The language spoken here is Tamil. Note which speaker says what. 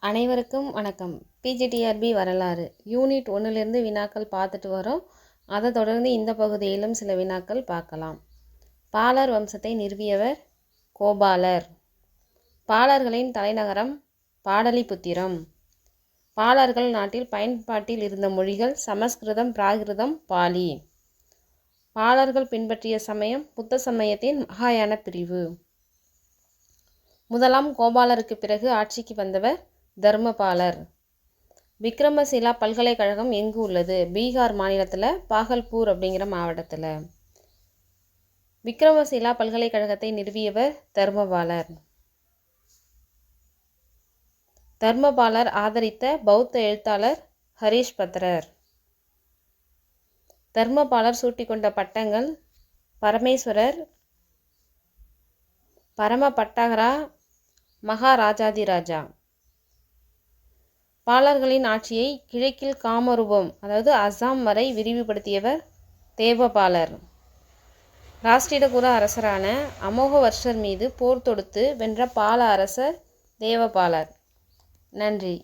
Speaker 1: அனைவருக்கும் வணக்கம். பிஜிடிஆர்பி வரலாறு யூனிட் 1லிருந்து வினாக்கள் பார்த்துட்டு வரோம். அதை தொடர்ந்து இந்த பகுதியிலும் சில வினாக்கள் பார்க்கலாம். பாலர் வம்சத்தை நிறுவியவர் கோபாலர். பாலர்களின் தலைநகரம் பாடலிபுத்திரம். பாலர்கள் நாட்டில் பயன்பாட்டில் இருந்த மொழிகள் சமஸ்கிருதம், பிராகிருதம், பாலி. பாலர்கள் பின்பற்றிய சமயம் புத்த சமயத்தின் மகாயான பிரிவு. முதலாம் கோபாலருக்கு பிறகு ஆட்சிக்கு வந்தவர் தர்மபாலர். விக்ரமசிலா பல்கலைக்கழகம் எங்கு உள்ளது? பீகார் மாநிலத்தில் பாகல்பூர் அப்படிங்கிற மாவட்டத்தில். விக்ரமசிலா பல்கலைக்கழகத்தை நிறுவியவர் தர்மபாலர். தர்மபாலர் ஆதரித்த பௌத்த எழுத்தாளர் ஹரிஷ் பத்ரர். தர்மபாலர் சூட்டிக்கொண்ட பட்டங்கள் பரமேஸ்வரர், பரம பட்டகரா, மகாராஜாதிராஜா. பாலர்களின் ஆட்சியை கிழக்கில் காமரூபம் அதாவது அசாம் வரை விரிவுபடுத்தியவர் தேவபாலர். ராஷ்டிரகூட அரசரான அமோகவர்ஷர் மீது போர் தொடுத்து வென்ற பால அரசர் தேவபாலர். நன்றி.